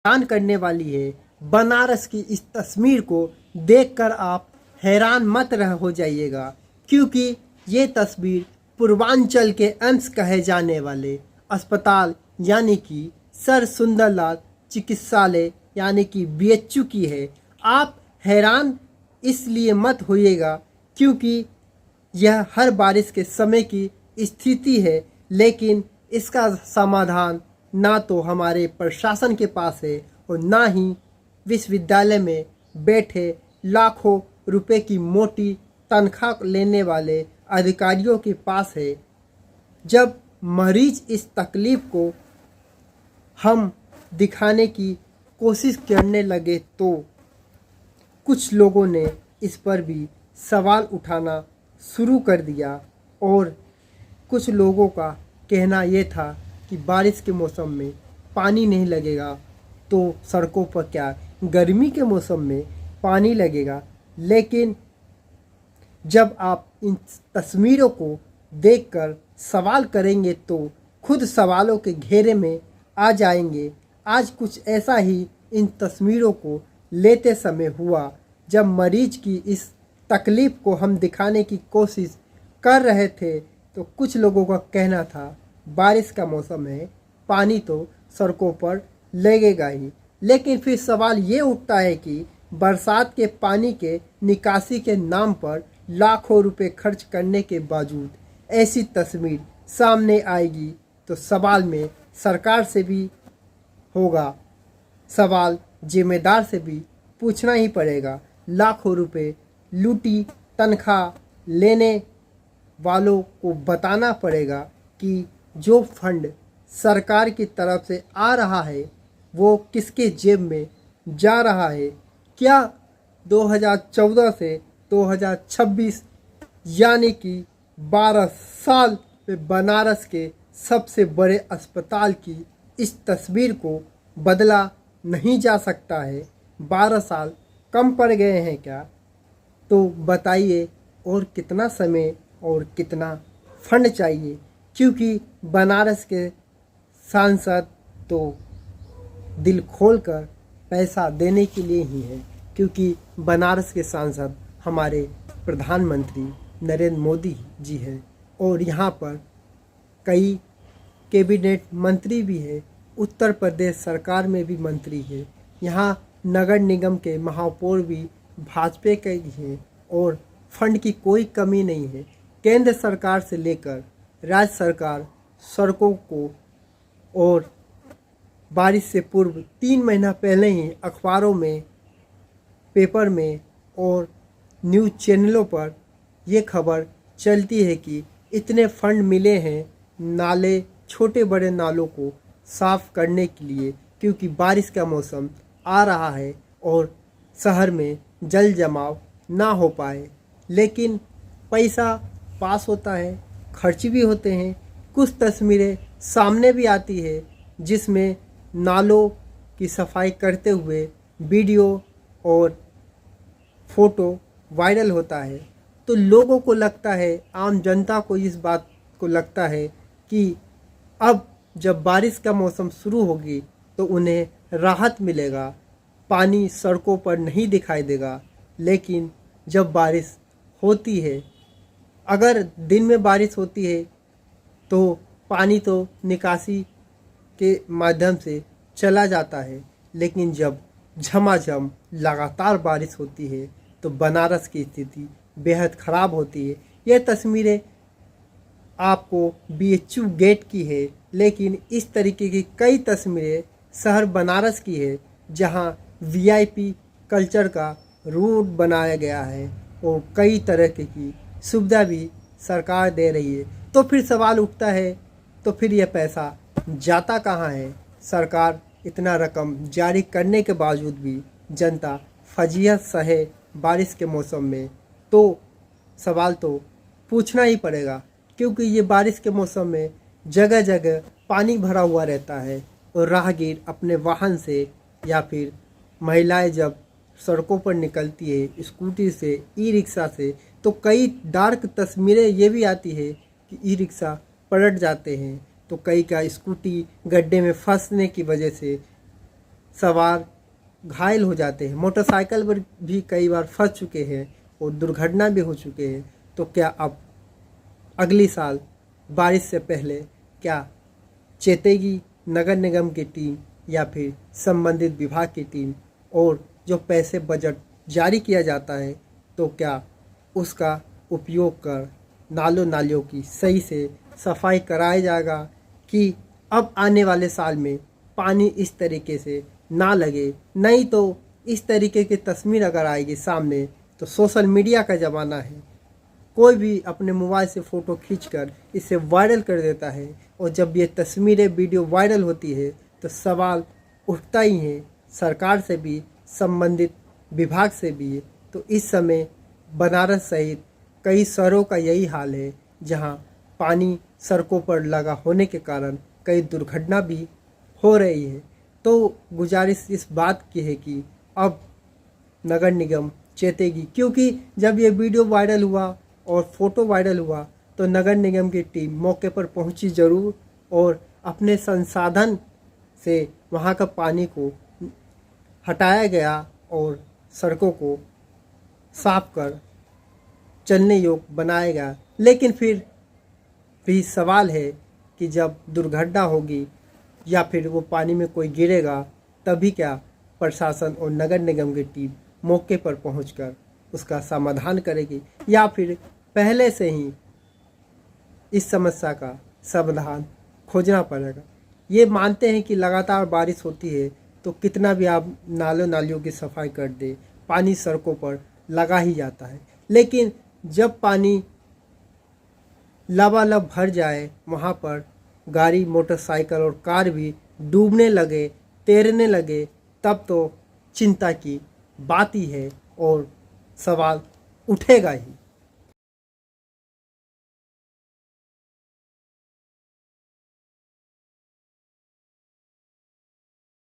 हैरान करने वाली है। बनारस की इस तस्वीर को देखकर आप हैरान मत रह हो जाइएगा, क्योंकि ये तस्वीर पूर्वांचल के एम्स कहे जाने वाले अस्पताल यानी कि सर सुंदरलाल चिकित्सालय यानी कि बीएचयू की है। आप हैरान इसलिए मत होइएगा क्योंकि यह हर बारिश के समय की स्थिति है, लेकिन इसका समाधान ना तो हमारे प्रशासन के पास है और ना ही विश्वविद्यालय में बैठे लाखों रुपए की मोटी तनख्वाह लेने वाले अधिकारियों के पास है। जब मरीज इस तकलीफ को हम दिखाने की कोशिश करने लगे तो कुछ लोगों ने इस पर भी सवाल उठाना शुरू कर दिया और कुछ लोगों का कहना ये था कि बारिश के मौसम में पानी नहीं लगेगा तो सड़कों पर क्या गर्मी के मौसम में पानी लगेगा। लेकिन जब आप इन तस्वीरों को देखकर सवाल करेंगे तो खुद सवालों के घेरे में आ जाएंगे। आज कुछ ऐसा ही इन तस्वीरों को लेते समय हुआ, जब मरीज की इस तकलीफ़ को हम दिखाने की कोशिश कर रहे थे तो कुछ लोगों का कहना था बारिश का मौसम है, पानी तो सड़कों पर लगेगा ही। लेकिन फिर सवाल ये उठता है कि बरसात के पानी के निकासी के नाम पर लाखों रुपए खर्च करने के बावजूद ऐसी तस्वीर सामने आएगी तो सवाल में सरकार से भी होगा, सवाल जिम्मेदार से भी पूछना ही पड़ेगा। लाखों रुपए लूटी तनख्वाह लेने वालों को बताना पड़ेगा कि जो फंड सरकार की तरफ से आ रहा है वो किसके जेब में जा रहा है। क्या 2014 से 2026 यानी कि 12 साल में बनारस के सबसे बड़े अस्पताल की इस तस्वीर को बदला नहीं जा सकता है? 12 साल कम पड़ गए हैं क्या? तो बताइए और कितना समय और कितना फंड चाहिए, क्योंकि बनारस के सांसद तो दिल खोलकर पैसा देने के लिए ही है, क्योंकि बनारस के सांसद हमारे प्रधानमंत्री नरेंद्र मोदी जी हैं और यहाँ पर कई कैबिनेट मंत्री भी है, उत्तर प्रदेश सरकार में भी मंत्री है, यहाँ नगर निगम के महापौर भी भाजपा के ही हैं और फंड की कोई कमी नहीं है। केंद्र सरकार से लेकर राज्य सरकार सड़कों को और बारिश से पूर्व 3 महीना पहले ही अखबारों में, पेपर में और न्यूज़ चैनलों पर ये खबर चलती है कि इतने फंड मिले हैं नाले, छोटे बड़े नालों को साफ़ करने के लिए, क्योंकि बारिश का मौसम आ रहा है और शहर में जल जमाव ना हो पाए। लेकिन पैसा पास होता है, खर्च भी होते हैं। कुछ तस्वीरें सामने भी आती है जिसमें नालों की सफाई करते हुए वीडियो और फोटो वायरल होता है, तो लोगों को लगता है, आम जनता को इस बात को लगता है कि अब जब बारिश का मौसम शुरू होगी तो उन्हें राहत मिलेगा, पानी सड़कों पर नहीं दिखाई देगा। लेकिन जब बारिश होती है, अगर दिन में बारिश होती है तो पानी तो निकासी के माध्यम से चला जाता है, लेकिन जब झमाझम लगातार बारिश होती है तो बनारस की स्थिति बेहद ख़राब होती है। यह तस्वीरें आपको बीएचयू गेट की है, लेकिन इस तरीके की कई तस्वीरें शहर बनारस की है जहां वीआईपी कल्चर का रूट बनाया गया है और कई तरह की सुविधा भी सरकार दे रही है। तो फिर सवाल उठता है, तो फिर यह पैसा जाता कहाँ है? सरकार इतना रकम जारी करने के बावजूद भी जनता फजीहत सहे बारिश के मौसम में, तो सवाल तो पूछना ही पड़ेगा, क्योंकि ये बारिश के मौसम में जगह जगह पानी भरा हुआ रहता है और राहगीर अपने वाहन से या फिर महिलाएं जब सड़कों पर निकलती है स्कूटी से, ई रिक्शा से, तो कई डार्क तस्वीरें ये भी आती है कि ई रिक्शा पलट जाते हैं, तो कई का स्कूटी गड्ढे में फंसने की वजह से सवार घायल हो जाते हैं, मोटरसाइकिल पर भी कई बार फंस चुके हैं और दुर्घटना भी हो चुके हैं। तो क्या अब अगली साल बारिश से पहले क्या चेतेगी नगर निगम की टीम या फिर संबंधित विभाग की टीम, और जो पैसे बजट जारी किया जाता है तो क्या उसका उपयोग कर नालों नालियों की सही से सफाई कराया जाएगा कि अब आने वाले साल में पानी इस तरीके से ना लगे। नहीं तो इस तरीके की तस्वीर अगर आएगी सामने तो सोशल मीडिया का ज़माना है, कोई भी अपने मोबाइल से फ़ोटो खींचकर इसे वायरल कर देता है, और जब ये तस्वीरें वीडियो वायरल होती है तो सवाल उठता ही है सरकार से भी, संबंधित विभाग से भी। तो इस समय बनारस सहित कई शहरों का यही हाल है, जहां पानी सड़कों पर लगा होने के कारण कई दुर्घटना भी हो रही है। तो गुजारिश इस बात की है कि अब नगर निगम चेतेगी, क्योंकि जब ये वीडियो वायरल हुआ और फोटो वायरल हुआ तो नगर निगम की टीम मौके पर पहुंची ज़रूर, और अपने संसाधन से वहां का पानी को हटाया गया और सड़कों को साफ कर चलने योग्य बनाया गया। लेकिन फिर भी सवाल है कि जब दुर्घटना होगी या फिर वो पानी में कोई गिरेगा, तभी क्या प्रशासन और नगर निगम की टीम मौके पर पहुंचकर उसका समाधान करेगी, या फिर पहले से ही इस समस्या का समाधान खोजना पड़ेगा। ये मानते हैं कि लगातार बारिश होती है तो कितना भी आप नालों नालियों की सफाई कर दे, पानी सड़कों पर लगा ही जाता है। लेकिन जब पानी लबालब भर जाए, वहाँ पर गाड़ी, मोटरसाइकिल और कार भी डूबने लगे, तैरने लगे, तब तो चिंता की बात ही है और सवाल उठेगा ही।